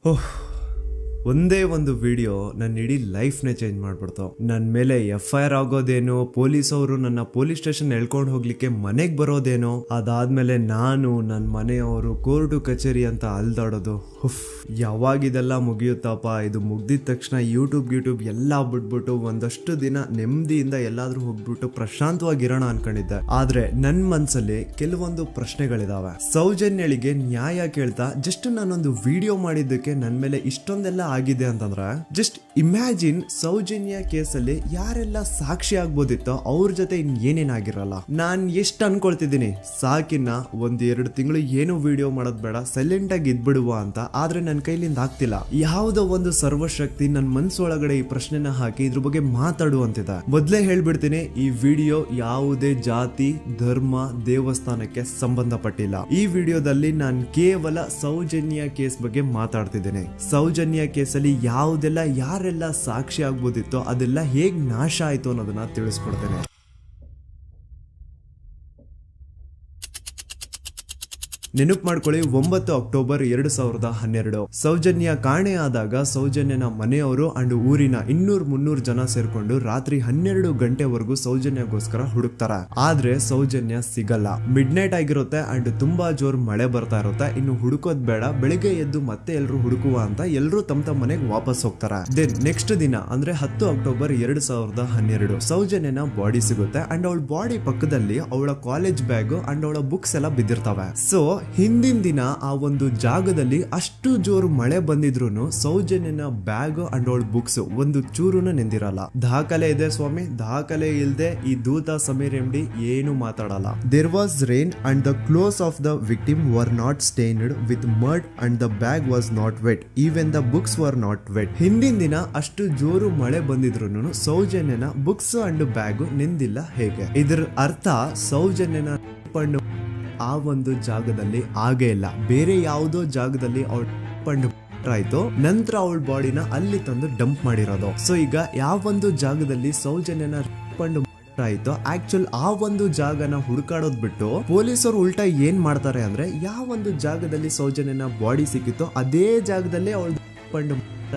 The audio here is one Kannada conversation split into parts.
ಓಹ್, ಒಂದೇ ಒಂದು ವಿಡಿಯೋ ನನ್ನ ಇಡೀ ಲೈಫ್ನೇ ಚೇಂಜ್ ಮಾಡ್ಬಿಡ್ತು. ನನ್ನ ಮೇಲೆ FIR ಆಗೋದೇನೋ, ಪೊಲೀಸ್ ಅವರು ನನ್ನ ಪೊಲೀಸ್ ಸ್ಟೇಷನ್ ಎಳ್ಕೊಂಡು ಹೋಗ್ಲಿಕ್ಕೆ ಮನೆಗೆ ಬರೋದೇನೋ, ಅದಾದ್ಮೇಲೆ ನಾನು ನನ್ನ ಮನೆಯವರು ಕೋರ್ಟು ಕಚೇರಿ ಅಂತ ಅಲ್ದಾಡೋದು. ಯಾವಾಗಿದೆಲ್ಲ ಮುಗಿಯುತ್ತಪ್ಪ, ಇದು ಮುಗ್ದಿದ ತಕ್ಷಣ ಯೂಟ್ಯೂಬ್ ಎಲ್ಲ ಬಿಟ್ಬಿಟ್ಟು ಒಂದಷ್ಟು ದಿನ ನೆಮ್ಮದಿಯಿಂದ ಎಲ್ಲಾದ್ರೂ ಹೋಗ್ಬಿಟ್ಟು ಪ್ರಶಾಂತವಾಗಿರೋಣ ಅನ್ಕೊಂಡಿದ್ದೆ. ಆದ್ರೆ ನನ್ ಮನ್ಸಲ್ಲಿ ಕೆಲವೊಂದು ಪ್ರಶ್ನೆಗಳಿದಾವೆ. ಸೌಜನ್ಯಳಿಗೆ ನ್ಯಾಯ ಕೇಳ್ತಾ ಜಸ್ಟ್ ನಾನೊಂದು ವಿಡಿಯೋ ಮಾಡಿದ್ದಕ್ಕೆ ನನ್ ಮೇಲೆ ಇಷ್ಟೊಂದೆಲ್ಲ ಆಗಿದೆ ಅಂತಂದ್ರೆ, ಜಸ್ಟ್ ಇಮ್ಯಾಜಿನ್ ಸೌಜನ್ಯ ಕೇಸಲ್ಲಿ ಯಾರೆಲ್ಲ ಸಾಕ್ಷಿ ಆಗ್ಬೋದಿತ್ತೋ ಅವ್ರ ಜೊತೆ ಏನೇನಾಗಿರಲ್ಲ. ನಾನ್ ಎಷ್ಟು ಅನ್ಕೊಳ್ತಿದ್ದೀನಿ, ಸಾಕಿನ್ನ 1-2 ತಿಂಗಳು ಏನು ವಿಡಿಯೋ ಮಾಡೋದ್ ಬೇಡ, ಸೈಲೆಂಟ್ ಆಗಿ ಇದ್ಬಿಡುವ ಅಂತ. ಆದ್ರೆ ನನ್ನ ಕೈಲಿಂದ ಆಗ್ತಿಲ್ಲ. ಯಾವುದೋ ಒಂದು ಸರ್ವಶಕ್ತಿ ನನ್ನ ಮನ್ಸೊಳಗಡೆ ಈ ಪ್ರಶ್ನೆನ ಹಾಕಿ ಇದ್ರ ಬಗ್ಗೆ ಮಾತಾಡುವಂತಿದೆ. ಮೊದ್ಲೇ ಹೇಳ್ಬಿಡ್ತೀನಿ, ಈ ವಿಡಿಯೋ ಯಾವುದೇ ಜಾತಿ, ಧರ್ಮ, ದೇವಸ್ಥಾನಕ್ಕೆ ಸಂಬಂಧಪಟ್ಟಿಲ್ಲ. ಈ ವಿಡಿಯೋದಲ್ಲಿ ನಾನು ಕೇವಲ ಸೌಜನ್ಯ ಕೇಸ್ ಬಗ್ಗೆ ಮಾತಾಡ್ತಿದ್ದೇನೆ. ಸೌಜನ್ಯ ಕೇಸಲ್ಲಿ ಯಾವುದೆಲ್ಲ ಯಾರೆಲ್ಲ ಸಾಕ್ಷಿ ಆಗ್ಬೋದಿತ್ತೋ ಅದೆಲ್ಲ ಹೇಗ್ ನಾಶ ಆಯ್ತು ಅನ್ನೋದನ್ನ ತಿಳಿಸ್ಕೊಡ್ತೇನೆ. ನೆನಪು ಮಾಡ್ಕೊಳ್ಳಿ, 9 ಅಕ್ಟೋಬರ್ 2012 ಸೌಜನ್ಯ ಕಾಣೆ ಆದಾಗ ಸೌಜನ್ಯನ ಮನೆಯವರು ಅಂಡ್ ಊರಿನ 200-300 ಜನ ಸೇರ್ಕೊಂಡು ರಾತ್ರಿ 12 ಗಂಟೆವರೆಗೂ ಸೌಜನ್ಯಗೋಸ್ಕರ ಹುಡುಕ್ತಾರ. ಆದ್ರೆ ಸೌಜನ್ಯ ಸಿಗಲ್ಲ. ಮಿಡ್ ನೈಟ್ ಆಗಿರುತ್ತೆ ಅಂಡ್ ತುಂಬಾ ಜೋರ್ ಮಳೆ ಬರ್ತಾ ಇರುತ್ತೆ. ಇನ್ನು ಹುಡುಕೋದ್ ಬೇಡ, ಬೆಳಿಗ್ಗೆ ಎದ್ದು ಮತ್ತೆ ಎಲ್ರು ಹುಡುಕುವ ಅಂತ ಎಲ್ರು ತಮ್ಮ ಮನೆಗೆ ವಾಪಸ್ ಹೋಗ್ತಾರ. ದೆನ್ ನೆಕ್ಸ್ಟ್ ದಿನ ಅಂದ್ರೆ 10 ಅಕ್ಟೋಬರ್ 2012 ಸೌಜನ್ಯನ ಬಾಡಿ ಸಿಗುತ್ತೆ ಅಂಡ್ ಅವಳ ಬಾಡಿ ಪಕ್ಕದಲ್ಲಿ ಅವಳ ಕಾಲೇಜ್ ಬ್ಯಾಗ್ ಅಂಡ್ ಅವಳ ಬುಕ್ಸ್ ಎಲ್ಲ ಬಿದ್ದಿರ್ತಾವೆ. ಸೊ ಹಿಂದಿನ ದಿನ ಆ ಒಂದು ಜಾಗದಲ್ಲಿ ಅಷ್ಟು ಜೋರು ಮಳೆ ಬಂದಿದ್ರು ಸೌಜನ್ಯನ ಬ್ಯಾಗ್ ಅಂಡ್ ಅವಳ ಬುಕ್ಸ್ ಒಂದು ಚೂರುನ ನೆಂದಿರಲ್ಲ. ದಾಖಲೆ ಇದೆ ಸ್ವಾಮಿ, ದಾಖಲೆ ಇಲ್ದೆ ಈ ದೂತ ಸಮೀರ್ MD ಏನು ಮಾತಾಡಲ್ಲ. There was rain and the clothes of the victim were not stained with mud and the bag was not wet, even the books were not wet. ಹಿಂದಿನ ದಿನ ಅಷ್ಟು ಜೋರು ಮಳೆ ಬಂದಿದ್ರು ಸೌಜನ್ಯನ ಬುಕ್ಸ್ ಅಂಡ್ ಬ್ಯಾಗ್ ನೆಂದಿಲ್ಲ. ಹೇಗೆ? ಇದರ ಅರ್ಥ ಸೌಜನ್ಯನ ಆ ಒಂದು ಜಾಗದಲ್ಲಿ ಆಗೇ ಇಲ್ಲ, ಬೇರೆ ಯಾವುದೋ ಜಾಗದಲ್ಲಿ ಅವಳು ಆಯ್ತು, ನಂತರ ಅವಳ ಬಾಡಿನ ಅಲ್ಲಿ ತಂದು ಡಂಪ್ ಮಾಡಿರೋದು. ಸೊ ಈಗ ಯಾವೊಂದು ಜಾಗದಲ್ಲಿ ಸೌಜನ್ಯನ ಆಯ್ತು, ಆಕ್ಚುಲ್ ಆ ಒಂದು ಜಾಗನ ಹುಡುಕಾಡೋದ್ ಬಿಟ್ಟು ಪೊಲೀಸರು ಉಲ್ಟಾ ಏನ್ ಮಾಡ್ತಾರೆ ಅಂದ್ರೆ, ಯಾವೊಂದು ಜಾಗದಲ್ಲಿ ಸೌಜನ್ಯನ ಬಾಡಿ ಸಿಕ್ಕಿತ್ತೋ ಅದೇ ಜಾಗದಲ್ಲಿ ಅವಳು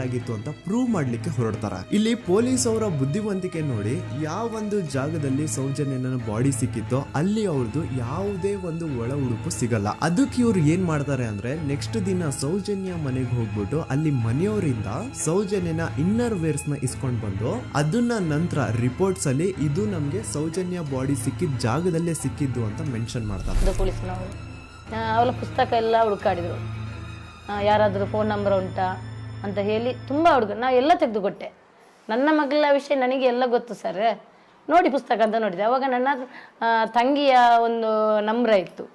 ಆಗಿತ್ತು ಅಂತ ಪ್ರೂವ್ ಮಾಡ್ಲಿಕ್ಕೆ ಹೊರಡ್ತಾರ. ಇಲ್ಲಿ ಪೊಲೀಸ್ ಅವರ ಬುದ್ಧಿವಂತಿಕೆ ನೋಡಿ, ಯಾವೊಂದು ಜಾಗದಲ್ಲಿ ಸೌಜನ್ಯನ ಬಾಡಿ ಸಿಕ್ಕಿತ್ತೋ ಅಲ್ಲಿ ಅವ್ರದ್ದು ಯಾವುದೇ ಒಂದು ಒಳ ಉಡುಪು ಸಿಗಲ್ಲ. ಅದಕ್ಕೆ ಇವ್ರು ಏನ್ ಮಾಡ್ತಾರೆ ಅಂದ್ರೆ, ನೆಕ್ಸ್ಟ್ ದಿನ ಸೌಜನ್ಯ ಮನೆಗೆ ಹೋಗ್ಬಿಟ್ಟು ಅಲ್ಲಿ ಮನೆಯವರಿಂದ ಸೌಜನ್ಯನ ಇನ್ನರ್ ವೇರ್ಸ್ ನ ಇಸ್ಕೊಂಡ್ ಬಂದು ಅದನ್ನ ನಂತರ ರಿಪೋರ್ಟ್ಸ್ ಅಲ್ಲಿ ಇದು ನಮ್ಗೆ ಸೌಜನ್ಯ ಬಾಡಿ ಸಿಕ್ಕಿದ ಜಾಗದಲ್ಲೇ ಸಿಕ್ಕಿದ್ದು ಅಂತ ಮೆನ್ಷನ್ ಮಾಡ್ತಾರೆ. ಪೊಲೀಸ್ನವರು ಅವಳ ಪುಸ್ತಕ ಎಲ್ಲ ಹುಡುಕಾಡಿದ್ರು, ಯಾರಾದ್ರೂ ಫೋನ್ ನಂಬರ್ ಉಂಟಾ ಅಂತ ಹೇಳಿ ತುಂಬ ನಾ ಎಲ್ಲ ತೆಗೆದುಕೊಟ್ಟೆ. ನನ್ನ ಮಗಳ ವಿಷಯ ನನಗೆ ಎಲ್ಲ ಗೊತ್ತು ಸರ್, ನೋಡಿ ಪುಸ್ತಕ ಅಂತ ನೋಡಿದೆ. ಅವಾಗ ನನ್ನ ತಂಗಿಯ ಒಂದು ನಂಬ್ರ ಇತ್ತು,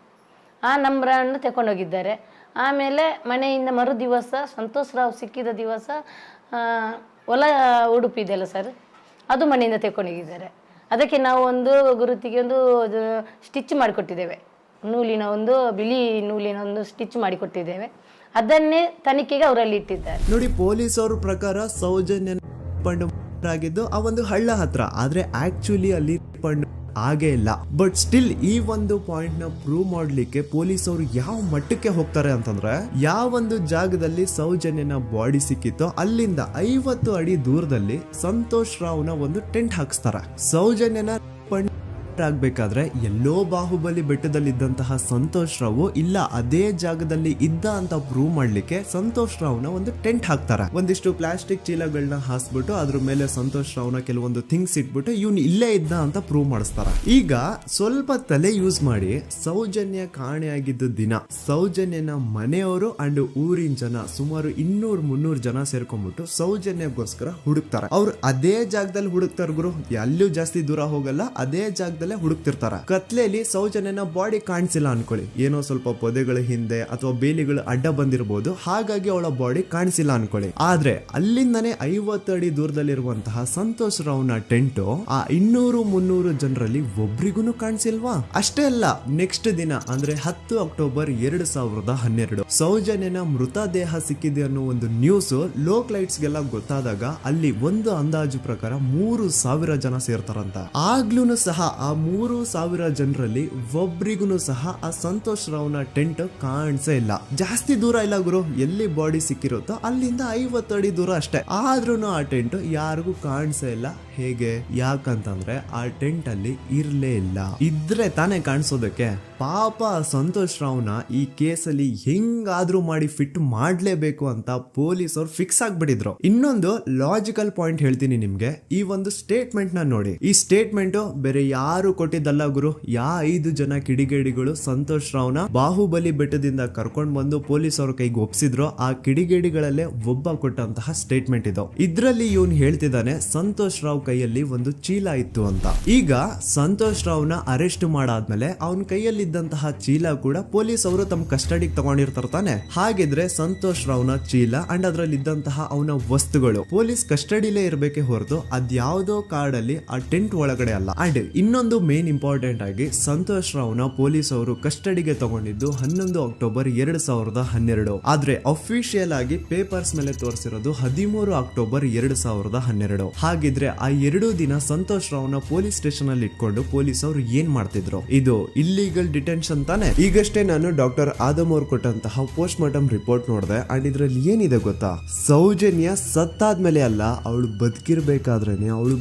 ಆ ನಂಬ್ರನ್ನು ತಗೊಂಡೋಗಿದ್ದಾರೆ. ಆಮೇಲೆ ಮನೆಯಿಂದ ಮರು ದಿವಸ ಸಂತೋಷ್ ರಾವ್ ಸಿಕ್ಕಿದ ದಿವಸ ಹೊಲ ಉಡುಪಿದೆಯಲ್ಲ ಸರ್, ಅದು ಮನೆಯಿಂದ ತಗೊಂಡೋಗಿದ್ದಾರೆ. ಅದಕ್ಕೆ ನಾವು ಒಂದು ಗುರುತಿಗೆ ಒಂದು ಸ್ಟಿಚ್ ಮಾಡಿಕೊಟ್ಟಿದ್ದೇವೆ, ನೂಲಿನ ಒಂದು ಬಿಳಿ ನೂಲಿನ ಒಂದು ಸ್ಟಿಚ್ ಮಾಡಿಕೊಟ್ಟಿದ್ದೇವೆ. ಅದನ್ನೇ ತನಿಖೆಗೆ ಅವರಲ್ಲಿ ಇಟ್ಟಿದ್ದಾರೆ. ನೋಡಿ, ಪೊಲೀಸ್ ಅವ್ರ ಪ್ರಕಾರ ಸೌಜನ್ಯ ಆಗಿದ್ದು ಆ ಒಂದು ಹಳ್ಳ ಹತ್ರ, ಆದ್ರೆ ಆಕ್ಚುಲಿ ಅಲ್ಲಿ ಆಗೇ ಇಲ್ಲ. ಬಟ್ ಸ್ಟಿಲ್ ಈ ಒಂದು ಪಾಯಿಂಟ್ ನ ಪ್ರೂವ್ ಮಾಡ್ಲಿಕ್ಕೆ ಪೊಲೀಸ್ ಅವರು ಯಾವ ಮಟ್ಟಕ್ಕೆ ಹೋಗ್ತಾರೆ ಅಂತಂದ್ರೆ, ಯಾವೊಂದು ಜಾಗದಲ್ಲಿ ಸೌಜನ್ಯನ ಬಾಡಿ ಸಿಕ್ಕಿತ್ತೋ ಅಲ್ಲಿಂದ 50 ಅಡಿ ದೂರದಲ್ಲಿ ಸಂತೋಷ್ ರಾವ್ನ ಒಂದು ಟೆಂಟ್ ಹಾಕ್ಸ್ತಾರ. ಸೌಜನ್ಯನ ಆಗ್ಬೇಕಾದ್ರೆ ಎಲ್ಲೋ ಬಾಹುಬಲಿ ಬೆಟ್ಟದಲ್ಲಿ ಇದ್ದಂತಹ ಸಂತೋಷ್ ರಾವ್ ಇಲ್ಲ ಅದೇ ಜಾಗದಲ್ಲಿ ಇದ್ದ ಅಂತ ಪ್ರೂವ್ ಮಾಡ್ಲಿಕ್ಕೆ ಸಂತೋಷ್ ರಾವ್ನ ಒಂದು ಟೆಂಟ್ ಹಾಕ್ತಾರ. ಒಂದಿಷ್ಟು ಪ್ಲಾಸ್ಟಿಕ್ ಚೀಲಗಳನ್ನ ಹಾಸ್ಬಿಟ್ಟು ಅದ್ರ ಮೇಲೆ ಸಂತೋಷ್ ರಾವ್ನ ಕೆಲವೊಂದು ಥಿಂಗ್ಸ್ ಇಟ್ಬಿಟ್ಟು ಇವ್ನು ಇಲ್ಲೇ ಇದ್ದ ಅಂತ ಪ್ರೂವ್ ಮಾಡಿಸ್ತಾರ. ಈಗ ಸ್ವಲ್ಪ ತಲೆ ಯೂಸ್ ಮಾಡಿ, ಸೌಜನ್ಯ ಕಾಣೆಯಾಗಿದ್ದ ದಿನ ಸೌಜನ್ಯನ ಮನೆಯವರು ಅಂಡ್ ಊರಿನ ಜನ ಸುಮಾರು 200-300 ಜನ ಸೇರ್ಕೊಂಡ್ಬಿಟ್ಟು ಸೌಜನ್ಯಗೋಸ್ಕರ ಹುಡುಕ್ತಾರ. ಅವ್ರು ಅದೇ ಜಾಗದಲ್ಲಿ ಹುಡುಕ್ತಾರ ಗುರು, ಎಲ್ಲೂ ಜಾಸ್ತಿ ದೂರ ಹೋಗಲ್ಲ, ಅದೇ ಜಾಗದಲ್ಲಿ ಹುಡುಕ್ತಿರ್ತಾರ. ಕತ್ಲೆಯಲ್ಲಿ ಸೌಜನ್ಯನ ಬಾಡಿ ಕಾಣಿಸಿಲ್ಲ ಅನ್ಕೊಳ್ಳಿ, ಏನೋ ಸ್ವಲ್ಪ ಪೊದೆಗಳ ಹಿಂದೆ ಅಥವಾ ಬೇಲಿಗಳು ಅಡ್ಡ ಬಂದಿರಬಹುದು, ಹಾಗಾಗಿ ಅವಳ ಬಾಡಿ ಕಾಣಿಸಿಲ್ಲ ಅನ್ಕೊಳ್ಳಿ. ಆದ್ರೆ ಅಲ್ಲಿಂದನೇ 50 ಅಡಿ ದೂರದಲ್ಲಿರುವಂತಹ ಸಂತೋಷ್ ರಾವ್ನ ಟೆಂಟ್ ಆ 200-300 ಜನರಲ್ಲಿ ಒಬ್ರಿಗೂ ಕಾಣಿಸಿಲ್ವಾ? ಅಷ್ಟೇ ಅಲ್ಲ, ನೆಕ್ಸ್ಟ್ ದಿನ ಅಂದ್ರೆ 10 ಅಕ್ಟೋಬರ್ 2012 ಸೌಜನ್ಯನ ಮೃತದೇಹ ಸಿಕ್ಕಿದೆ ಅನ್ನೋ ಒಂದು ನ್ಯೂಸ್ ಲೋಕ್ ಲೈಟ್ಸ್ ಗೆಲ್ಲ ಗೊತ್ತಾದಾಗ ಅಲ್ಲಿ ಒಂದು ಅಂದಾಜು ಪ್ರಕಾರ 3000 ಜನ ಸೇರ್ತಾರಂತ. ಆಗ್ಲೂ ಸಹ ಆ 3,000 ಜನರಲ್ಲಿ ಒಬ್ರಿಗೂ ಸಹ ಆ ಸಂತೋಷ್ ರಾವ್ನ ಟೆಂಟ್ ಕಾಣಿಸೇ ಇಲ್ಲ. ಜಾಸ್ತಿ ದೂರ ಇಲ್ಲ ಗುರು, ಎಲ್ಲಿ ಬಾಡಿ ಸಿಕ್ಕಿರುತ್ತೋ ಅಲ್ಲಿಂದ 50 ಅಡಿ ದೂರ ಅಷ್ಟೇ. ಆದ್ರೂ ಆ ಟೆಂಟ್ ಯಾರಿಗೂ ಕಾಣಿಸೇ ಇಲ್ಲ. ಹೇಗೆ? ಯಾಕಂತಂದ್ರೆ ಆ ಟೆಂಟ್ ಅಲ್ಲಿ ಇರ್ಲೇ ಇಲ್ಲ. ಇದ್ರೆ ತಾನೇ ಕಾಣಿಸೋದಕ್ಕೆ. ಪಾಪ ಸಂತೋಷ್ ರಾವ್ನ ಈ ಕೇಸಲ್ಲಿ ಹೆಂಗಾದ್ರೂ ಮಾಡಿ ಫಿಟ್ ಮಾಡ್ಲೇಬೇಕು ಅಂತ ಪೊಲೀಸ್ ಅವ್ರು ಫಿಕ್ಸ್ ಆಗ್ಬಿಟ್ಟಿದ್ರು. ಇನ್ನೊಂದು ಲಾಜಿಕಲ್ ಪಾಯಿಂಟ್ ಹೇಳ್ತೀನಿ ನಿಮ್ಗೆ. ಈ ಒಂದು ಸ್ಟೇಟ್ಮೆಂಟ್ ನ ನೋಡಿ. ಈ ಸ್ಟೇಟ್ಮೆಂಟ್ ಬೇರೆ ಯಾರು ಕೊಟ್ಟಿದ್ದಲ್ಲ ಗುರು. 5 ಜನ ಕಿಡಿಗೇಡಿಗಳು ಸಂತೋಷ್ ರಾವ್ನ ಬಾಹುಬಲಿ ಬೆಟ್ಟದಿಂದ ಕರ್ಕೊಂಡ್ ಬಂದು ಪೊಲೀಸ್ ಅವ್ರ ಕೈಗೆ ಒಪ್ಸಿದ್ರು. ಆ ಕಿಡಿಗೇಡಿಗಳಲ್ಲೇ ಒಬ್ಬ ಕೊಟ್ಟಂತಹ ಸ್ಟೇಟ್ಮೆಂಟ್ ಇದು. ಇದ್ರಲ್ಲಿ ಇವನ್ ಹೇಳ್ತಿದ್ದಾನೆ ಸಂತೋಷ್ ರಾವ್ ಕೈಯಲ್ಲಿ ಒಂದು ಚೀಲ ಇತ್ತು ಅಂತ. ಈಗ ಸಂತೋಷ್ ರಾವ್ನ ಅರೆಸ್ಟ್ ಮಾಡಾದ್ಮೇಲೆ ಅವನ ಕೈಯಲ್ಲಿ ಇದ್ದಂತಹ ಚೀಲ ಕೂಡ ಪೊಲೀಸ್ ಅವರು ತಮ್ಮ ಕಸ್ಟಡಿಗೆ ತಗೊಂಡಿರ್ತಾರ ತಾನೆ. ಹಾಗಿದ್ರೆ ಸಂತೋಷ್ ರಾವ್ನ ಚೀಲ ಅಂಡ್ ಅದ್ರಲ್ಲಿ ಇದ್ದಂತಹ ಅವನ ವಸ್ತುಗಳು ಪೊಲೀಸ್ ಕಸ್ಟಡಿಲೇ ಇರ್ಬೇಕೆ ಹೊರತು ಅದ್ಯಾವುದೋ ಕಾಡಲ್ಲಿ ಆ ಟೆಂಟ್ ಒಳಗಡೆ ಅಲ್ಲ. ಅಂಡ್ ಇನ್ನೊಂದು ಮೇನ್ ಇಂಪಾರ್ಟೆಂಟ್ ಆಗಿ ಸಂತೋಷ್ ರಾವ್ನ ಪೊಲೀಸ್ ಅವರು ಕಸ್ಟಡಿಗೆ ತಗೊಂಡಿದ್ದು 11 ಅಕ್ಟೋಬರ್ 2012. ಆದ್ರೆ ಅಫಿಷಿಯಲ್ ಆಗಿ ಪೇಪರ್ಸ್ ಮೇಲೆ ತೋರಿಸಿರೋದು 13 ಅಕ್ಟೋಬರ್ 2012. ಹಾಗಿದ್ರೆ ಆ 2 ದಿನ ಸಂತೋಷ್ ರಾವ್ನ ಪೊಲೀಸ್ ಸ್ಟೇಷನ್ ಅಲ್ಲಿ ಇಟ್ಕೊಂಡು ಪೊಲೀಸ್ ಅವರು ಏನ್ ಮಾಡ್ತಿದ್ರು? ಇದು ಇಲ್ಲಿಗಲ್ ಡಿಟೆನ್ಷನ್ ತಾನೆ. ಈಗಷ್ಟೇ ನಾನು ಡಾಕ್ಟರ್ ಆದಮ್ ಅವ್ರು ಕೊಟ್ಟಂತಹ ಪೋಸ್ಟ್ ಮಾರ್ಟಮ್ ರಿಪೋರ್ಟ್ ನೋಡಿದೆ. ಅಂಡ್ ಇದ್ರಲ್ಲಿ ಏನಿದೆ ಗೊತ್ತಾ? ಸೌಜನ್ಯ ಸತ್ತಾದ್ಮೇಲೆ ಅಲ್ಲ, ಅವಳು ಬದುಕಿರ್ಬೇಕಾದ್ರೇನೆ, ಅವಳು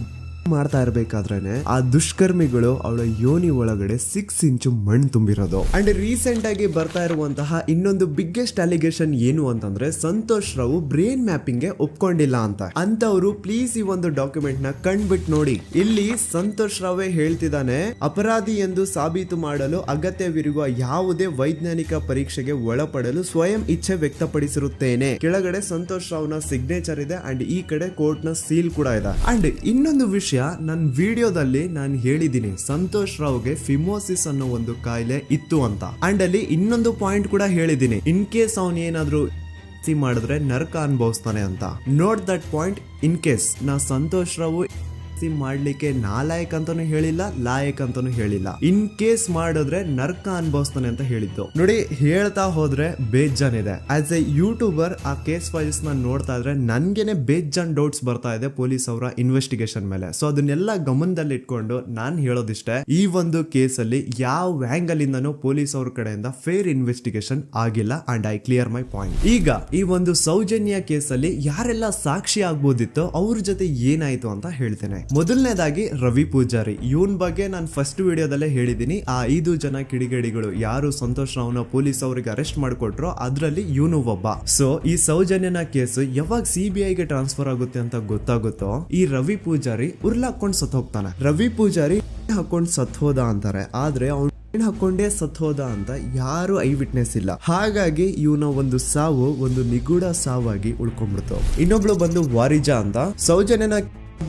ಮಾಡ್ತಾ ಇರ್ಬೇಕಾದ್ರೇನೆ ಆ ದುಷ್ಕರ್ಮಿಗಳು ಅವಳ ಯೋನಿ ಒಳಗಡೆ 6 ಇಂಚು ಮಣ್ಣು ತುಂಬಿರೋದು. ಅಂಡ್ ರೀಸೆಂಟ್ ಆಗಿ ಬರ್ತಾ ಇರುವಂತಹ ಇನ್ನೊಂದು ಬಿಗ್ಗೆಸ್ಟ್ ಅಲಿಗೇಷನ್ ಏನು ಅಂತಂದ್ರೆ ಸಂತೋಷ್ ರಾವ್ ಬ್ರೇನ್ ಮ್ಯಾಪಿಂಗ್ ಗೆ ಒಪ್ಕೊಂಡಿಲ್ಲ ಅಂತವ್ರು ಪ್ಲೀಸ್ ಈ ಒಂದು ಡಾಕ್ಯುಮೆಂಟ್ ನ ಕಂಡ್ಬಿಟ್ಟು ನೋಡಿ. ಇಲ್ಲಿ ಸಂತೋಷ್ ರಾವೇ ಹೇಳ್ತಿದ್ದಾನೆ, ಅಪರಾಧಿ ಎಂದು ಸಾಬೀತು ಮಾಡಲು ಅಗತ್ಯವಿರುವ ಯಾವುದೇ ವೈಜ್ಞಾನಿಕ ಪರೀಕ್ಷೆಗೆ ಒಳಪಡಲು ಸ್ವಯಂ ಇಚ್ಛೆ ವ್ಯಕ್ತಪಡಿಸಿರುತ್ತೇನೆ. ಕೆಳಗಡೆ ಸಂತೋಷ್ ರಾವ್ನ ಸಿಗ್ನೇಚರ್ ಇದೆ ಅಂಡ್ ಈ ಕಡೆ ಕೋರ್ಟ್ ನ ಸೀಲ್ ಕೂಡ ಇದೆ. ಅಂಡ್ ಇನ್ನೊಂದು ವಿಷಯ, ನನ್ನ ವಿಡಿಯೋದಲ್ಲಿ ನಾನು ಹೇಳಿದ್ದೀನಿ ಸಂತೋಷ್ ರಾವ್ಗೆ ಫಿಮೋಸಿಸ್ ಅನ್ನೋ ಒಂದು ಕಾಯಿಲೆ ಇತ್ತು ಅಂತ. ಅಂಡ್ ಅಲ್ಲಿ ಇನ್ನೊಂದು ಪಾಯಿಂಟ್ ಕೂಡ ಹೇಳಿದ್ದೀನಿ, ಇನ್ ಕೇಸ್ ಅವನ್ ಏನಾದ್ರು ಮಾಡಿದ್ರೆ ನರಕ ಅನುಭವಿಸ್ತಾನೆ ಅಂತ. Note that point. In case ನಾ ಸಂತೋಷ್ ರಾವ್ ಮಾಡ್ಲಿಕ್ಕೆ ನಾಲಾಯಕ್ ಅಂತಾನು ಹೇಳಿಲ್ಲ, ಲಾಯಕ್ ಅಂತಾನು ಹೇಳಿಲ್ಲ. ಇನ್ ಕೇಸ್ ಮಾಡಿದ್ರೆ ನರ್ಕ ಅನುಭವಿಸ್ತಾನೆ ಅಂತ ಹೇಳಿದ್ದು. ನೋಡಿ, ಹೇಳ್ತಾ ಹೋದ್ರೆ ಬೇಜಾನ್ ಇದೆ. ಆಸ್ ಎ ಯೂಟ್ಯೂಬರ್ ಆ ಕೇಸ್ ಫೈಲ್ಸ್ ನ ನೋಡ್ತಾ ಇದ್ರೆ ನನ್ಗೆನೆ ಬೇಜಾನ್ ಡೌಟ್ಸ್ ಬರ್ತಾ ಇದೆ ಪೊಲೀಸ್ ಅವರ ಇನ್ವೆಸ್ಟಿಗೇಷನ್ ಮೇಲೆ. ಸೊ ಅದನ್ನೆಲ್ಲ ಗಮನದಲ್ಲಿ ಇಟ್ಕೊಂಡು ನಾನ್ ಹೇಳೋದಿಷ್ಟೇ, ಈ ಒಂದು ಕೇಸ್ ಅಲ್ಲಿ ಯಾವ ಆಂಗಲ್ ಇಂದನೂ ಪೊಲೀಸ್ ಅವ್ರ ಕಡೆಯಿಂದ ಫೇರ್ ಇನ್ವೆಸ್ಟಿಗೇಷನ್ ಆಗಿಲ್ಲ. And I clear my point. ಈಗ ಈ ಒಂದು ಸೌಜನ್ಯ ಕೇಸ್ ಅಲ್ಲಿ ಯಾರೆಲ್ಲ ಸಾಕ್ಷಿ ಆಗ್ಬೋದಿತ್ತೋ ಅವ್ರ ಜೊತೆ ಏನಾಯ್ತು ಅಂತ ಹೇಳ್ತೇನೆ. ಮೊದಲನೇದಾಗಿ ರವಿ ಪೂಜಾರಿ. ಇವನ್ ಬಗ್ಗೆ ನಾನು ಫಸ್ಟ್ ವಿಡಿಯೋದಲ್ಲೇ ಹೇಳಿದೀನಿ. ಆ 5 ಜನ ಕಿಡಿಗೇಡಿಗಳು ಯಾರು ಸಂತೋಷ್ ರಾವ್ನ ಪೊಲೀಸ್ ಅವರಿಗೆ ಅರೆಸ್ಟ್ ಮಾಡಿಕೊಟ್ರು ಅದ್ರಲ್ಲಿ ಇವನು ಒಬ್ಬ. ಸೊ ಈ ಸೌಜನ್ಯನ ಕೇಸ್ ಯಾವಾಗ CBI ಗೆ ಟ್ರಾನ್ಸ್ಫರ್ ಆಗುತ್ತೆ ಅಂತ ಗೊತ್ತಾಗುತ್ತೋ ಈ ರವಿ ಪೂಜಾರಿ ಉರ್ಲಾಕೊಂಡು ಸತ್ ಹೋಗ್ತಾನೆ. ರವಿ ಪೂಜಾರಿ ಹಾಕೊಂಡು ಸತ್ ಹೋದ ಅಂತಾರೆ, ಆದ್ರೆ ಅವ್ನು ಹಾಕೊಂಡೇ ಸತ್ ಹೋದ ಅಂತ ಯಾರು ಐ ವಿಟ್ನೆಸ್ ಇಲ್ಲ. ಹಾಗಾಗಿ ಇವನ ಒಂದು ಸಾವು ಒಂದು ನಿಗೂಢ ಸಾವಾಗಿ ಉಳ್ಕೊಂಡ್ಬಿಡ್ತು. ಇನ್ನೊಬ್ಳು ಬಂದು ವಾರಿಜಾ ಅಂತ. ಸೌಜನ್ಯನ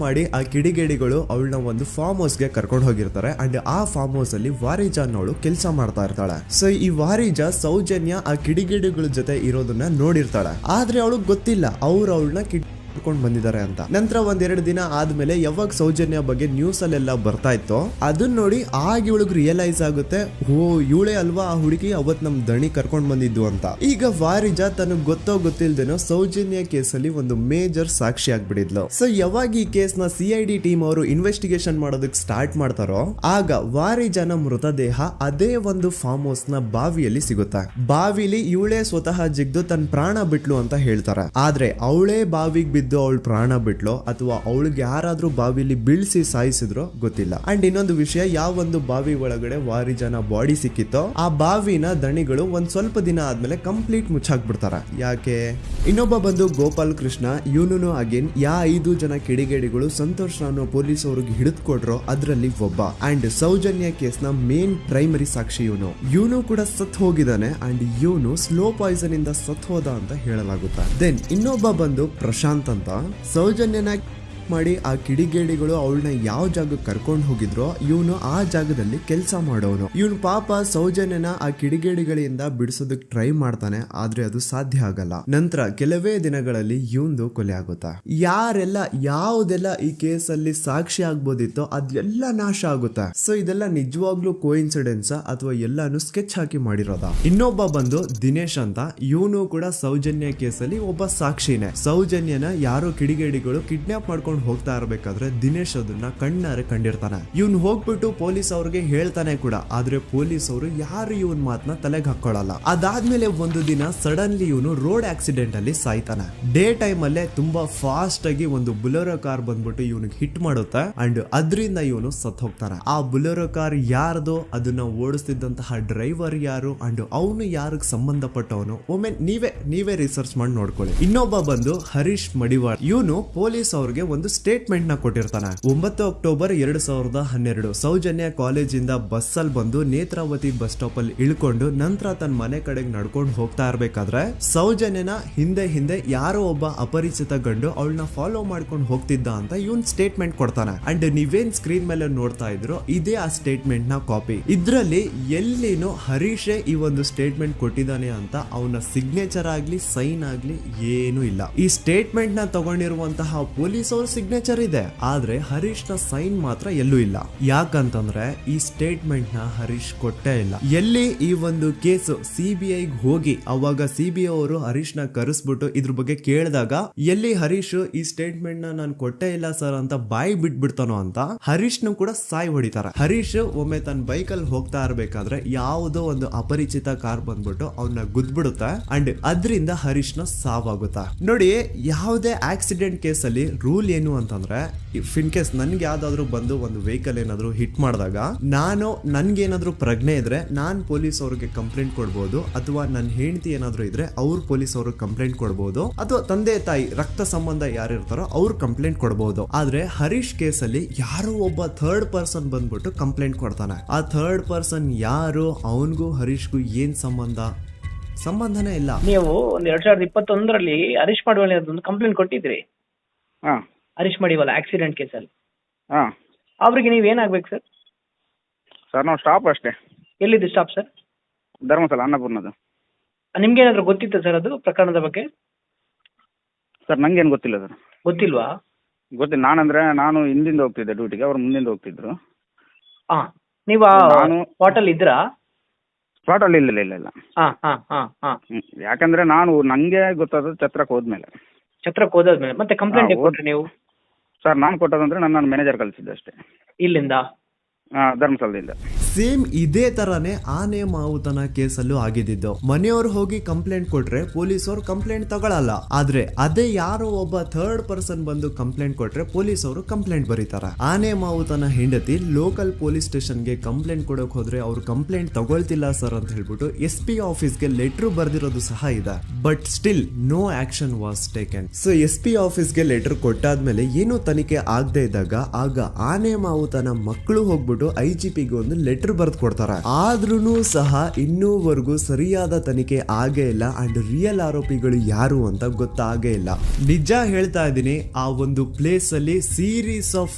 ಮಾಡಿ ಆ ಕಿಡಿಗೇಡಿಗಳು ಅವಳನ್ನ ಒಂದು ಫಾರ್ಮ್ ಹೌಸ್ ಗೆ ಕರ್ಕೊಂಡು ಹೋಗಿರ್ತಾರೆ. ಅಂಡ್ ಆ ಫಾರ್ಮ್ ಹೌಸ್ ಅಲ್ಲಿ ವಾರಿಜಾ ಅನ್ನೋಳು ಕೆಲಸ ಮಾಡ್ತಾ ಇರ್ತಾಳೆ. ಸೊ ಈ ವಾರಿಜಾ ಸೌಜನ್ಯ ಆ ಕಿಡಿಗೇಡಿಗಳ ಜೊತೆ ಇರೋದನ್ನ ನೋಡಿರ್ತಾಳೆ, ಆದ್ರೆ ಅವಳಿಗೆ ಗೊತ್ತಿಲ್ಲ ಅವಳನ್ನ ಕೊಂಡು ಬಂದಿದ್ದಾರೆ ಅಂತ. ನಂತರ 1-2 ದಿನ ಆದ್ಮೇಲೆ ಯಾವಾಗ ಸೌಜನ್ಯ ಬಗ್ಗೆ ನ್ಯೂಸ್ ಅಲ್ಲೆಲ್ಲ ಬರ್ತಾ ಇತ್ತು ಅದನ್ನ ನೋಡಿ ಆಗ ಇವಳಿಗೆ ರಿಯಲೈಸ್ ಆಗುತ್ತೆ, ಓ ಇವಳೇ ಅಲ್ವಾ ಆ ಹುಡುಗಿ ಅವತ್ ನಮ್ ದಣಿ ಕರ್ಕೊಂಡ್ ಬಂದಿದ್ದು ಅಂತ. ಈಗ ವಾರಿಜಾ ತನಗ್ ಗೊತ್ತೋ ಗೊತ್ತಿಲ್ದೇನೋ ಸೌಜನ್ಯ ಕೇಸಲ್ಲಿ ಒಂದು ಮೇಜರ್ ಸಾಕ್ಷಿ ಆಗ್ಬಿಡಿದ್ಲು. ಸೊ ಯಾವಾಗ ಈ ಕೇಸ್ ನ CID ಟೀಮ್ ಅವರು ಇನ್ವೆಸ್ಟಿಗೇಷನ್ ಮಾಡೋದಕ್ಕೆ ಸ್ಟಾರ್ಟ್ ಮಾಡ್ತಾರೋ ಆಗ ವಾರಿಜಾನ ಮೃತದೇಹ ಅದೇ ಒಂದು ಫಾರ್ಮ್ ಹೌಸ್ ನ ಬಾವಿಯಲ್ಲಿ ಸಿಗುತ್ತೆ. ಬಾವಿಲಿ ಇವಳೇ ಸ್ವತಃ ಜಿಗ್ದು ತನ್ನ ಪ್ರಾಣ ಬಿಟ್ಲು ಅಂತ ಹೇಳ್ತಾರೆ. ಆದ್ರೆ ಅವಳೇ ಬಾವಿಗೆ ಬಿದ್ದು ಅವಳು ಪ್ರಾಣ ಬಿಟ್ಲು ಅಥವಾ ಅವಳಿಗೆ ಯಾರಾದ್ರೂ ಬಾವಿಲಿ ಬೀಳ್ಸಿ ಸಾಯಿಸಿದ್ರು ಗೊತ್ತಿಲ್ಲ. ಅಂಡ್ ಇನ್ನೊಂದು ವಿಷಯ, ಯಾವ ಒಂದು ಬಾವಿ ಒಳಗಡೆ ವಾರಿಜಾನ ಬಾಡಿ ಸಿಕ್ಕಿತ್ತೋ ಆ ಬಾವಿನ ದಣಿಗಳು ಒಂದ್ ಸ್ವಲ್ಪ ದಿನ ಆದ್ಮೇಲೆ ಕಂಪ್ಲೀಟ್ ಮುಚ್ಚಾಕ್ಬಿಡ್ತಾರ. ಯಾಕೆ? ಇನ್ನೊಬ್ಬ ಬಂದು ಗೋಪಾಲ್ ಕೃಷ್ಣ. ಇವನು ಅಗೇನ್ 5 ಜನ ಕಿಡಿಗೇಡಿಗಳು ಸಂತೋಷ್ ರಾವ್ನ ಪೊಲೀಸ್ ಅವ್ರಿಗೆ ಹಿಡಿದುಕೊಟ್ರು ಅದ್ರಲ್ಲಿ ಒಬ್ಬ. ಅಂಡ್ ಸೌಜನ್ಯ ಕೇಸ್ ನ ಮೇನ್ ಪ್ರೈಮರಿ ಸಾಕ್ಷಿ ಇವನು ಕೂಡ ಸತ್ ಹೋಗಿದ್ದಾನೆ. ಅಂಡ್ ಇವನು ಸ್ಲೋ ಪಾಯ್ಸನ್ ಇಂದ ಸತ್ ಹೋದ ಅಂತ ಹೇಳಲಾಗುತ್ತೆ. ದೆನ್ ಇನ್ನೊಬ್ಬ ಬಂದು ಪ್ರಶಾಂತ್ ಅಂತ. ಸೌಜನ್ಯನ ಮಾಡಿ ಆ ಕಿಡಿಗೇಡಿಗಳು ಅವಳನ್ನ ಯಾವ ಜಾಗಕ್ಕೆ ಕರ್ಕೊಂಡು ಹೋಗಿದ್ರು ಇವನು ಆ ಜಾಗದಲ್ಲಿ ಕೆಲಸ ಮಾಡೋನು. ಇವನು ಪಾಪ ಸೌಜನ್ಯನ ಆ ಕಿಡಿಗೇಡಿಗಳಿಂದ ಬಿಡಿಸೋದಕ್ಕೆ ಟ್ರೈ ಮಾಡ್ತಾನೆ, ಆದ್ರೆ ಅದು ಸಾಧ್ಯ ಆಗಲ್ಲ. ನಂತರ ಕೆಲವೇ ದಿನಗಳಲ್ಲಿ ಇವಂದು ಕೊಲೆ ಆಗುತ್ತಾ. ಯಾರೆಲ್ಲ ಯಾವುದೆಲ್ಲ ಈ ಕೇಸಲ್ಲಿ ಸಾಕ್ಷಿ ಆಗ್ಬೋದಿತ್ತೋ ಅದೆಲ್ಲ ನಾಶ ಆಗುತ್ತಾ. ಸೊ ಇದೆಲ್ಲ ನಿಜವಾಗ್ಲೂ ಕೋಇನ್ಸಿಡೆನ್ಸ್ ಅಥವಾ ಎಲ್ಲಾನು ಸ್ಕೆಚ್ ಹಾಕಿ ಮಾಡಿರೋದ. ಇನ್ನೊಬ್ಬ ಬಂದು ದಿನೇಶ್ ಅಂತ. ಇವನು ಕೂಡ ಸೌಜನ್ಯ ಕೇಸಲ್ಲಿ ಒಬ್ಬ ಸಾಕ್ಷಿನೇ. ಸೌಜನ್ಯನ ಯಾರೋ ಕಿಡಿಗೇಡಿಗಳು ಕಿಡ್ನಾಪ್ ಮಾಡ್ಕೊಂಡು ನಡ್ಕೊಂಡು ಹೋಗ್ತಾ ಇರ್ಬೇಕಾದ್ರೆ ದಿನೇಶ್ ಅದನ್ನ ಕಣ್ಣಾರೆ ಕಂಡಿರ್ತಾನೆ. ಇವನ್ ಹೋಗ್ಬಿಟ್ಟು ಪೊಲೀಸ್ ಅವ್ರಿಗೆ ಹೇಳ್ತಾನೆ ಕೂಡ, ಆದ್ರೆ ಪೊಲೀಸ್ ಅವರು ಯಾರು ಇವನ್ ಮಾತನ್ನ ತಲೆಗೆ ಹಾಕೊಳ್ಳಲ್ಲ. ಅದಾದ್ಮೇಲೆ ಒಂದು ದಿನ ಸಡನ್ಲಿ ಇವನು ರೋಡ್ ಆಕ್ಸಿಡೆಂಟ್ ಅಲ್ಲಿ ಸಾಯ್ತಾನೆ. ಡೇ ಟೈಮ್ ಅಲ್ಲೇ ತುಂಬಾ ಫಾಸ್ಟ್ ಆಗಿ ಒಂದು ಬುಲೆರೋ ಕಾರ್ ಬಂದ್ಬಿಟ್ಟು ಇವನಿಗೆ ಹಿಟ್ ಮಾಡುತ್ತೆ ಅಂಡ್ ಅದರಿಂದ ಇವನು ಸತ್ ಹೋಗ್ತಾನೆ. ಆ ಬುಲೆರೋ ಕಾರ್ ಯಾರ್ದು, ಅದನ್ನ ಓಡಿಸ್ತಿದ್ದಂತಹ ಡ್ರೈವರ್ ಯಾರು ಅಂಡ್ ಅವನು ಯಾರಿಗೆ ಸಂಬಂಧಪಟ್ಟವನು, ಒಮ್ಮೆ ನೀವೇ ರಿಸರ್ಚ್ ಮಾಡಿ ನೋಡ್ಕೊಳ್ಳಿ. ಇನ್ನೊಬ್ಬ ಬಂದು ಹರೀಶ್ ಮಡಿವಾಳ್. ಇವನು ಪೊಲೀಸ್ ಅವ್ರಿಗೆ ಒಂದು ಸ್ಟೇಟ್ಮೆಂಟ್ ನ ಕೊಟ್ಟಿರ್ತಾನೆ. 9 ಅಕ್ಟೋಬರ್ 2012 ಸೌಜನ್ಯ ಕಾಲೇಜಿಂದ ಬಸ್ ಅಲ್ಲಿ ಬಂದು ನೇತ್ರಾವತಿ ಬಸ್ ಸ್ಟಾಪ್ ಅಲ್ಲಿ ಇಳ್ಕೊಂಡು ನಂತರ ತನ್ನ ಮನೆ ಕಡೆಗೆ ನಡ್ಕೊಂಡು ಹೋಗ್ತಾ ಇರ್ಬೇಕಾದ್ರೆ ಸೌಜನ್ಯನ ಹಿಂದೆ ಯಾರೋ ಒಬ್ಬ ಅಪರಿಚಿತ ಗಂಡು ಅವಳನ್ನ ಫಾಲೋ ಮಾಡ್ಕೊಂಡು ಹೋಗ್ತಿದ್ದ ಅಂತ ಇವನ್ ಸ್ಟೇಟ್ಮೆಂಟ್ ಕೊಡ್ತಾನೆ. ಅಂಡ್ ನೀವೇನ್ ಸ್ಕ್ರೀನ್ ಮೇಲೆ ನೋಡ್ತಾ ಇದ್ರು ಇದೇ ಆ ಸ್ಟೇಟ್ಮೆಂಟ್ ನ ಕಾಪಿ. ಇದ್ರಲ್ಲಿ ಎಲ್ಲಿನೂ ಹರೀಶೇ ಈ ಒಂದು ಸ್ಟೇಟ್ಮೆಂಟ್ ಕೊಟ್ಟಿದ್ದಾನೆ ಅಂತ ಅವನ ಸಿಗ್ನೇಚರ್ ಆಗ್ಲಿ ಸೈನ್ ಆಗ್ಲಿ ಏನು ಇಲ್ಲ. ಈ ಸ್ಟೇಟ್ಮೆಂಟ್ ನ ತಗೊಂಡಿರುವಂತಹ ಪೊಲೀಸ್ ಅವ್ರ ಸಿಗ್ನೇಚರ್ ಇದೆ, ಆದ್ರೆ ಹರೀಶ್ ನ ಸೈನ್ ಮಾತ್ರ ಎಲ್ಲೂ ಇಲ್ಲ. ಯಾಕಂತಂದ್ರೆ ಈ ಸ್ಟೇಟ್ಮೆಂಟ್ ನ ಹರೀಶ್ ಕೊಟ್ಟೇ ಇಲ್ಲ. ಎಲ್ಲಿ ಈ ಒಂದು ಕೇಸ್ CBI ಹೋಗಿ ಅವಾಗ CBI ಅವರು ಹರೀಶ್ ನ ಕರೆಸ್ಬಿಟ್ಟು ಇದ್ರ ಬಗ್ಗೆ ಕೇಳಿದಾಗ ಎಲ್ಲಿ ಹರೀಶ್ ಈ ಸ್ಟೇಟ್ಮೆಂಟ್ ನ ನಾನು ಕೊಟ್ಟೇ ಇಲ್ಲ ಸರ್ ಅಂತ ಬಾಯಿ ಬಿಟ್ಬಿಡ್ತಾನೋ ಅಂತ ಹರೀಶ್ ನು ಕೂಡ ಸಾಯ್ ಹೊಡಿತಾರೆ. ಹರೀಶ್ ಒಮ್ಮೆ ತನ್ನ ಬೈಕ್ ಅಲ್ಲಿ ಹೋಗ್ತಾ ಇರ್ಬೇಕಾದ್ರೆ ಯಾವುದೋ ಒಂದು ಅಪರಿಚಿತ ಕಾರ್ ಬಂದ್ಬಿಟ್ಟು ಅವನ್ನ ಗುದ್ಬಿಡುತ್ತೆ ಅಂಡ್ ಅದರಿಂದ ಹರೀಶ್ ನ ಸಾವಾಗುತ್ತೆ. ನೋಡಿ, ಯಾವುದೇ ಆಕ್ಸಿಡೆಂಟ್ ಕೇಸ್ ಅಲ್ಲಿ ರೂಲ್ ಏನು ಅಂತಂದ್ರೆ ಇಫ್ ಇನ್ ಕೇಸ್ ನನ್ಗೆ ಯಾವ್ದಾದ್ರು ಬಂದು ಒಂದು ವೆಹಿಕಲ್ ಏನಾದ್ರು ಹಿಟ್ ಮಾಡಿದಾಗ ನನ್ಗೇನಾದ್ರು ಪ್ರಜ್ಞೆ ಇದ್ರೆ ನಾನ್ ಪೊಲೀಸ್ ಅವ್ರಿಗೆ ಕಂಪ್ಲೇಂಟ್ ಕೊಡ್ಬೋದು, ಅಥವಾ ನನ್ನ ಹೆಂಡತಿ ಏನಾದ್ರು ಇದ್ರೆ ಅವ್ರು ಪೊಲೀಸ್ ಅವ್ರಿಗೆ ಕಂಪ್ಲೇಂಟ್ ಕೊಡ್ಬೋದು, ಅಥವಾ ತಂದೆ ತಾಯಿ ರಕ್ತ ಸಂಬಂಧ ಯಾರಿರ್ತಾರೋ ಅವ್ರು ಕಂಪ್ಲೇಂಟ್ ಕೊಡ್ಬೋದು. ಆದ್ರೆ ಹರೀಶ್ ಕೇಸ್ ಅಲ್ಲಿ ಯಾರೋ ಒಬ್ಬ ಥರ್ಡ್ ಪರ್ಸನ್ ಬಂದ್ಬಿಟ್ಟು ಕಂಪ್ಲೇಂಟ್ ಕೊಡ್ತಾನೆ. ಆ ಥರ್ಡ್ ಪರ್ಸನ್ ಯಾರು, ಅವನ್ಗೂ ಹರೀಶ್ಗೂ ಏನ್ ಸಂಬಂಧನೇ ಇಲ್ಲ. ನೀವು 2021 ಹರೀಶ್ ಮಡಿವಾಳ ಒಂದು ಕಂಪ್ಲೇಂಟ್ ಕೊಟ್ಟಿದ್ರಿ. ಹರೀಶ್ ಮಡಿವಾಳ ಆಕ್ಸಿಡೆಂಟ್ ಕೇಸಲ್ಲಿ. ಅವ್ರಿಗೆ ನೀವ್ ಏನಾಗ್ಬೇಕು ಸರ್? ಸರ್ ನಾವು ಸ್ಟಾಪ್ ಅಷ್ಟೇ. ಎಲ್ಲಿದ್ದು ಸ್ಟಾಪ್ ಸರ್? ಧರ್ಮಸ್ಥಳ ಅನ್ನಪೂರ್ಣದು. ನಿಮ್ಗೆ ಏನಾದ್ರು ಗೊತ್ತಿತ್ತ ಸರ್ ಅದು ಪ್ರಕರಣದ ಬಗ್ಗೆ? ಸರ್ ನಂಗೇನು ಗೊತ್ತಿಲ್ಲ ಸರ್. ಗೊತ್ತಿಲ್ವಾ? ಗೊತ್ತಿಲ್ಲ. ನಾನು ಹಿಂದಿಂದ ಹೋಗ್ತಿದ್ದೆ ಡ್ಯೂಟಿಗೆ, ಅವ್ರು ಮುಂದಿಂದ ಹೋಗ್ತಿದ್ರು. ನೀವು ಸ್ಪಾಟಲ್ಲಿ ಇದ್ರಾ? ಸ್ಪಾಟಲ್ಲಿ ಇಲ್ಲ. ಯಾಕಂದ್ರೆ ನಂಗೆ ಗೊತ್ತಾದ ಛತ್ರಕ್ಕೆ ಹೋದ್ಮೇಲೆ. ಛತ್ರಕ್ಕೆ ಹೋದಾದ್ಮೇಲೆ ಮತ್ತೆ ಕಂಪ್ಲೇಂಟ್ ಕೊಟ್ರಿ ನೀವು? ಸರ್ ನಾನು ಕೊಟ್ಟದಂದ್ರೆ ನನ್ನ ಮ್ಯಾನೇಜರ್ ಕಳಿಸಿದ್ದೆ ಅಷ್ಟೇ. ಇಲ್ಲಿಂದ? ಧರ್ಮಸ್ಥಳದಿಂದ. ಸೇಮ್ ಇದೇ ತರಾನೇ ಆನೆ ಮಾವುತನ ಕೇಸಲ್ಲೂ ಆಗಿದ್ದು. ಮನೆಯವ್ರು ಹೋಗಿ ಕಂಪ್ಲೇಂಟ್ ಕೊಟ್ರೆ ಪೊಲೀಸ್ ಅವ್ರು ಕಂಪ್ಲೇಂಟ್ ತಗೊಳಲ್ಲ, ಆದ್ರೆ ಅದೇ ಯಾರೋ ಒಬ್ಬ ಥರ್ಡ್ ಪರ್ಸನ್ ಬಂದು ಕಂಪ್ಲೇಂಟ್ ಕೊಟ್ರೆ ಪೊಲೀಸ್ ಅವರು ಕಂಪ್ಲೇಂಟ್ ಬರೀತಾರೆ. ಆನೆ ಮಾವುತನ ಹೆಂಡತಿ ಲೋಕಲ್ ಪೊಲೀಸ್ ಸ್ಟೇಷನ್ಗೆ ಕಂಪ್ಲೇಂಟ್ ಕೊಡಕ್ ಹೋದ್ರೆ ಅವ್ರು ಕಂಪ್ಲೇಂಟ್ ತಗೊಳ್ತಿಲ್ಲ ಸರ್ ಅಂತ ಹೇಳ್ಬಿಟ್ಟು SP ಆಫೀಸ್ಗೆ ಲೆಟರ್ ಬರ್ದಿರೋದು ಸಹ ಇದೆ. But still no action was taken. So SP ಆಫೀಸ್ಗೆ ಲೆಟರ್ ಕೊಟ್ಟಾದ್ಮೇಲೆ ಏನು ತನಿಖೆ ಆಗದೆ ಇದ್ದಾಗ ಆಗ ಆನೆ ಮಾವುತನ ಮಕ್ಕಳು ಹೋಗ್ಬಿಟ್ಟು IGPಗೆ ಒಂದು ಲೆಟರ್ ಬರ್ದು ಕೊಡ್ತಾರೆ. ಆದ್ರೂ ಸಹ ಇನ್ನೂವರೆಗೂ ಸರಿಯಾದ ತನಿಖೆ ಆಗೇ ಇಲ್ಲ ಅಂಡ್ ರಿಯಲ್ ಆರೋಪಿಗಳು ಯಾರು ಅಂತ ಗೊತ್ತಾಗೇ ಇಲ್ಲ. ನಿಜ ಹೇಳ್ತಾ ಇದ್ದೀನಿ, ಆ ಒಂದು ಪ್ಲೇಸ್ ಅಲ್ಲಿ ಸೀರೀಸ್ ಆಫ್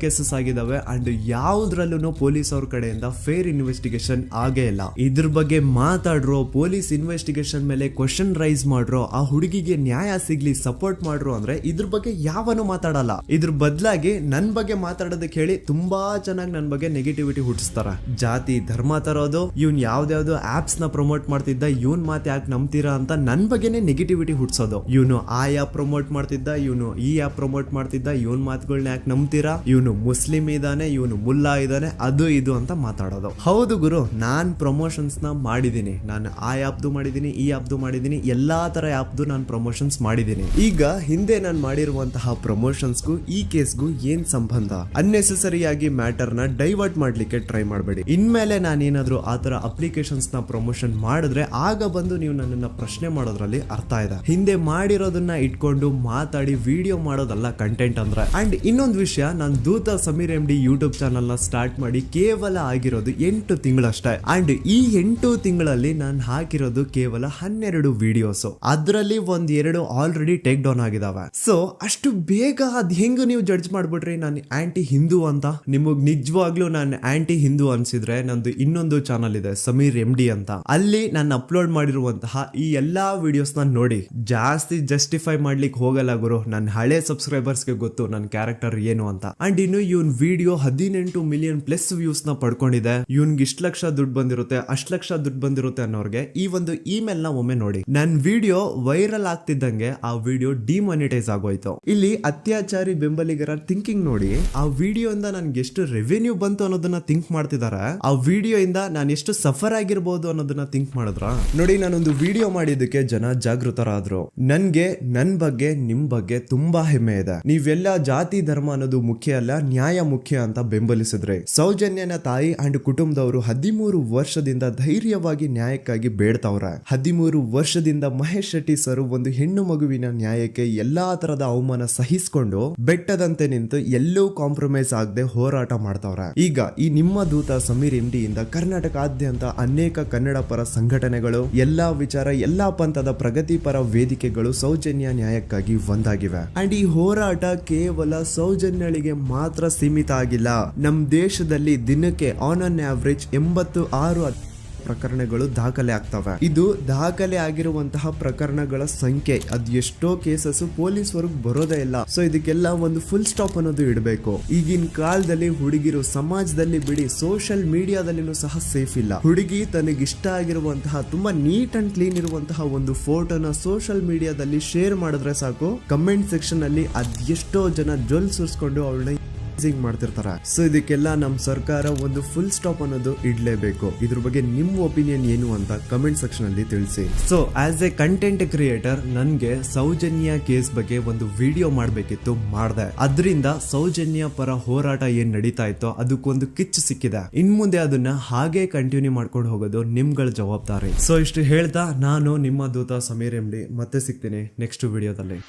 ಕೇಸಸ್ ಆಗಿದಾವೆ ಅಂಡ್ ಯಾವ್ದ್ರಲ್ಲೂ ಪೊಲೀಸ್ ಅವ್ರ ಕಡೆಯಿಂದ ಫೇರ್ ಇನ್ವೆಸ್ಟಿಗೇಷನ್ ಆಗೇ ಇಲ್ಲ. ಇದ್ರ ಬಗ್ಗೆ ಮಾತಾಡ್ರೋ, ಪೊಲೀಸ್ ಇನ್ವೆಸ್ಟಿಗೇಷನ್ ಮೇಲೆ ಕ್ವಶನ್ ರೈಸ್ ಮಾಡ್ರೋ, ಆ ಹುಡುಗಿಗೆ ನ್ಯಾಯ ಸಿಗ್ಲಿ ಸಪೋರ್ಟ್ ಮಾಡ್ರೋ ಅಂದ್ರೆ ಇದ್ರ ಬಗ್ಗೆ ಯಾವನು ಮಾತಾಡಲ್ಲ. ಇದ್ರ ಬದಲಾಗಿ ನನ್ ಬಗ್ಗೆ ಮಾತಾಡೋದಕ್ಕೆ ಹೇಳಿ ತುಂಬಾ ಚೆನ್ನಾಗಿ ನನ್ ಬಗ್ಗೆ ನೆಗೆಟಿವಿಟಿ ಹುಟ್ಟಿಸ್ತಾರ. ಜಾತಿ ಧರ್ಮ ತರೋದು, ಇವ್ನ್ ಯಾವ್ದಾವ್ದು ಆಪ್ಸ್ ನ ಪ್ರಮೋಟ್ ಮಾಡ್ತಿದ್ದ, ಇವನ್ ಮಾತು ಯಾಕೆ ನಂಬ್ತೀರಾ ಅಂತ ನನ್ ಬಗ್ಗೆನೇ ನೆಗೆಟಿವಿಟಿ ಹುಟ್ಟಿಸೋದು. ಇವನು ಆ ಆ್ಯಪ್ ಪ್ರಮೋಟ್ ಮಾಡ್ತಿದ್ದ, ಇವನು ಈ ಆ್ಯಪ್ ಪ್ರಮೋಟ್ ಮಾಡ್ತಿದ್ದ, ಇವನ್ ಮಾತುಗಳನ್ನ ಯಾಕೆ ನಂಬ್ತೀರಾ, ಇವನು ಮುಸ್ಲಿಂ ಇದಾನೆ, ಇವನು ಮುಲ್ಲಾ ಇದಾನೆ, ಅದು ಇದು ಅಂತ ಮಾತಾಡೋದು. ಹೌದು ಗುರು, ನಾನ್ ಪ್ರಮೋಷನ್ಸ್ ನ ಮಾಡಿದೀನಿ. ನಾನು ಆ ಆ್ಯಪ್ದು ಮಾಡಿದೀನಿ, ಈ ಆ್ಯಪ್ದು ಮಾಡಿದೀನಿ, ಎಲ್ಲಾ ತರ ಆ್ಯಪ್ದು ನಾನು ಪ್ರಮೋಷನ್ಸ್ ಮಾಡಿದೀನಿ. ಈಗ ಹಿಂದೆ ನಾನು ಮಾಡಿರುವಂತಹ ಪ್ರಮೋಷನ್ಸ್ಗೂ ಈ ಕೇಸ್ಗೂ ಏನ್ ಸಂಬಂಧ? ಅನ್ನೆಸೆಸರಿ ಆಗಿ ಮ್ಯಾಟರ್ ನ ಡೈವರ್ಟ್ ಮಾಡ್ಲಿಕ್ಕೆ ಟ್ರೈ ಮಾಡಬೇಡಿ. ಇನ್ಮೇಲೆ ನಾನೇನಾದ್ರೂ ಆ ತರ ಅಪ್ಲಿಕೇಶನ್ಸ್ ನ ಪ್ರಮೋಷನ್ ಮಾಡಿದ್ರೆ ಆಗ ಬಂದು ನೀವು ನನ್ನನ್ನ ಪ್ರಶ್ನೆ ಮಾಡೋದ್ರಲ್ಲಿ ಅರ್ಥ ಇದೆ. ಹಿಂದೆ ಮಾಡಿರೋದನ್ನ ಇಟ್ಕೊಂಡು ಮಾತಾಡಿ ವಿಡಿಯೋ ಮಾಡೋದಲ್ಲ ಕಂಟೆಂಟ್ ಅಂದ್ರೆ. ಅಂಡ್ ಇನ್ನೊಂದು ವಿಷಯ, ನಾನು ದೂತ ಸಮೀರ್ MD ಯೂಟ್ಯೂಬ್ ಚಾನಲ್ ನ ಸ್ಟಾರ್ಟ್ ಮಾಡಿ ಕೇವಲ ಆಗಿರೋದು 8 ತಿಂಗಳಷ್ಟೇ. ಅಂಡ್ ಈ 8 ತಿಂಗಳಲ್ಲಿ ನಾನು ಹಾಕಿರೋದು ಕೇವಲ 12 ವಿಡಿಯೋಸ್. ಅದರಲ್ಲಿ 1-2 ಆಲ್ರೆಡಿ ಟೇಕ್ ಡೌನ್ ಆಗಿದಾವೆ. ಸೊ ಅಷ್ಟು ಬೇಗ ಅದ್ ಹೆಂಗ್ ನೀವು ಜಡ್ಜ್ ಮಾಡ್ಬಿಟ್ರಿ ನಾನು ಆಂಟಿ ಹಿಂದೂ ಅಂತ? ನಿಮಗ್ ನಿಜವಾಗ್ಲೂ ನಾನು ಆಂಟಿ ಹಿಂದೂ ಅನ್ಸಿದ್ರೆ ನಂದು ಇನ್ನೊಂದು ಚಾನಲ್ ಇದೆ ಸಮೀರ್ MD ಅಂತ. ಅಲ್ಲಿ ನಾನು ಅಪ್ಲೋಡ್ ಮಾಡಿರುವಂತಹ ಈ ಎಲ್ಲಾ ವಿಡಿಯೋಸ್ ನ ನೋಡಿ. ಜಾಸ್ತಿ ಜಸ್ಟಿಫೈ ಮಾಡ್ಲಿಕ್ಕೆ ಹೋಗಲ್ಲ ಗುರು, ನನ್ನ ಹಳೆ ಸಬ್ಸ್ಕ್ರೈಬರ್ಸ್ಗೆ ಗೊತ್ತು ನನ್ನ ಕ್ಯಾರೆಕ್ಟರ್ ಏನು ಅಂತ. ಅಂಡ್ ಇನ್ನು ಇವನ್ ವಿಡಿಯೋ 18 ಮಿಲಿಯನ್ ಪ್ಲಸ್ ವ್ಯೂಸ್ ನ ಪಡ್ಕೊಂಡಿದೆ. ಇವನ್ಗೆ ಇಷ್ಟ ಲಕ್ಷ ದುಡ್ಡು ಬಂದಿರುತ್ತೆ, ಅಷ್ಟ್ ಲಕ್ಷ ದುಡ್ಡು ಬಂದಿರುತ್ತೆ ಅನ್ನೋರ್ಗೆ ಈ ಒಂದು ಇಮೇಲ್ ನ ಒಮ್ಮೆ ನೋಡಿ. ನನ್ ವಿಡಿಯೋ ವೈರಲ್ ಆಗ್ತಿದ್ದಂಗೆ ಆ ವಿಡಿಯೋ ಡಿಮಾನಿಟೈಸ್ ಆಗೋಯ್ತು. ಇಲ್ಲಿ ಅತ್ಯಾಚಾರಿ ಬೆಂಬಲಿಗರ ಥಿಂಕಿಂಗ್ ನೋಡಿ. ಆ ವಿಡಿಯೋ ಇಂದ ನನ್ಗೆ ಎಷ್ಟು ರೆವೆನ್ಯೂ ಬಂತು ಅನ್ನೋದನ್ನ ಥಿಂಕ್ ಮಾಡ್ತಿದಾರೆ. ಆ ವಿಡಿಯೋ ಇಂದ ನಾನು ಎಷ್ಟು ಸಫರ್ ಆಗಿರ್ಬೋದು ಅನ್ನೋದನ್ನ ಥಿಂಕ್ ಮಾಡಿದ್ರ ನೋಡಿ. ನಾನೊಂದು ವಿಡಿಯೋ ಮಾಡಿದ್ದಕ್ಕೆ ಜನ ಜಾಗೃತರಾದ್ರು. ನನ್ಗೆ ನನ್ ಬಗ್ಗೆ ನಿಮ್ ಬಗ್ಗೆ ತುಂಬಾ ಹೆಮ್ಮೆ ಇದೆ. ನೀವೆಲ್ಲ ಜಾತಿ ಧರ್ಮ ಅನ್ನೋದು ಮುಖ್ಯ ಅಲ್ಲ, ನ್ಯಾಯ ಮುಖ್ಯ ಅಂತ ಬೆಂಬಲಿಸಿದ್ರೆ. ಸೌಜನ್ಯನ ತಾಯಿ ಅಂಡ್ ಕುಟುಂಬದವರು 13 ವರ್ಷದಿಂದ ಧೈರ್ಯವಾಗಿ ನ್ಯಾಯಕ್ಕಾಗಿ ಬೇಡ್ತಾವ್ರೆ. 13 ವರ್ಷದಿಂದ ಮಹೇಶ್ ಶೆಟ್ಟಿ ಸರ್ ಒಂದು ಹೆಣ್ಣು ಮಗುವಿನ ನ್ಯಾಯಕ್ಕೆ ಎಲ್ಲಾ ತರದ ಅವಮಾನ ಸಹಿಸಿಕೊಂಡು ಬೆಟ್ಟದಂತೆ ನಿಂತು ಎಲ್ಲೂ ಕಾಂಪ್ರಮೈಸ್ ಆಗದೆ ಹೋರಾಟ ಮಾಡ್ತಾವ್ರೆ. ಈಗ ಈ ನಿಮ್ಮ ದೂತ ಸಮೀರ್ MD ಇಂದ ಕರ್ನಾಟಕಾದ್ಯಂತ ಅನೇಕ ಕನ್ನಡ ಪರ ಸಂಘಟನೆಗಳು, ಎಲ್ಲಾ ವಿಚಾರ, ಎಲ್ಲಾ ಪಂಥದ ಪ್ರಗತಿಪರ ವೇದಿಕೆಗಳು ಸೌಜನ್ಯ ನ್ಯಾಯಕ್ಕಾಗಿ ಒಂದಾಗಿವೆ. ಅಂಡ್ ಈ ಹೋರಾಟ ಕೇವಲ ಸೌಜನ್ಯಳಿಗೆ ಮಾತ್ರ ಸೀಮಿತ ಆಗಿಲ್ಲ. ನಮ್ ದೇಶದಲ್ಲಿ ದಿನಕ್ಕೆ ಆನ್ ಅನ್ ಆವರೇಜ್ 86 ಪ್ರಕರಣಗಳು ದಾಖಲೆ ಆಗ್ತವೆ. ಇದು ದಾಖಲೆ ಆಗಿರುವಂತಹ ಪ್ರಕರಣಗಳ ಸಂಖ್ಯೆ. ಅದ್ ಎಷ್ಟೋ ಕೇಸಸ್ ಪೊಲೀಸ್ ವರ್ಗ್ ಬರೋದೇ ಇಲ್ಲ. ಸೊ ಇದಕ್ಕೆಲ್ಲ ಒಂದು ಫುಲ್ ಸ್ಟಾಪ್ ಅನ್ನೋದು ಇಡಬೇಕು. ಈಗಿನ ಕಾಲದಲ್ಲಿ ಹುಡುಗಿರು ಸಮಾಜದಲ್ಲಿ ಬಿಡಿ, ಸೋಷಿಯಲ್ ಮೀಡಿಯಾದಲ್ಲಿನೂ ಸಹ ಸೇಫ್ ಇಲ್ಲ. ಹುಡುಗಿ ತನಗಿಷ್ಟ ಆಗಿರುವಂತಹ ತುಂಬಾ ನೀಟ್ ಅಂಡ್ ಕ್ಲೀನ್ ಇರುವಂತಹ ಒಂದು ಫೋಟೋನ ಸೋಷಿಯಲ್ ಮೀಡಿಯಾದಲ್ಲಿ ಶೇರ್ ಮಾಡಿದ್ರೆ ಸಾಕು, ಕಮೆಂಟ್ ಸೆಕ್ಷನ್ ಅಲ್ಲಿ ಅದೆಷ್ಟೋ ಜನ ಜೊಲ್ ಸುರಿಸ್ಕೊಂಡು ಅವಳನ್ನ ಮಾಡ್ತಿರ್ತಾರೆ. ಸೊ ಇದಕ್ಕೆಲ್ಲ ನಮ್ ಸರ್ಕಾರ ಒಂದು ಫುಲ್ ಸ್ಟಾಪ್ ಅನ್ನೋದು ಇಡ್ಲೇಬೇಕು. ಇದ್ರ ಬಗ್ಗೆ ನಿಮ್ ಒಪಿನಿಯನ್ ಏನು ಅಂತ ಕಮೆಂಟ್ ಸೆಕ್ಷನ್ ಅಲ್ಲಿ ತಿಳಿಸಿ. So as A content creator ನನ್ಗೆ ಸೌಜನ್ಯ ಕೇಸ್ ಬಗ್ಗೆ ಒಂದು ವಿಡಿಯೋ ಮಾಡ್ಬೇಕಿತ್ತು, ಮಾಡ್ದೆ. ಅದರಿಂದ ಸೌಜನ್ಯ ಪರ ಹೋರಾಟ ಏನ್ ನಡೀತಾ ಇತ್ತೋ ಅದಕ್ಕೊಂದು ಕಿಚ್ಚು ಸಿಕ್ಕಿದೆ. ಇನ್ ಮುಂದೆ ಅದನ್ನ ಹಾಗೆ ಕಂಟಿನ್ಯೂ ಮಾಡ್ಕೊಂಡು ಹೋಗೋದು ನಿಮ್ಗಳ ಜವಾಬ್ದಾರಿ. ಸೊ ಇಷ್ಟು ಹೇಳ್ತಾ ನಾನು ನಿಮ್ಮ ದೂತ ಸಮೀರ್ MD ಮತ್ತೆ ಸಿಗ್ತೀನಿ ನೆಕ್ಸ್ಟ್ ವಿಡಿಯೋದಲ್ಲಿ.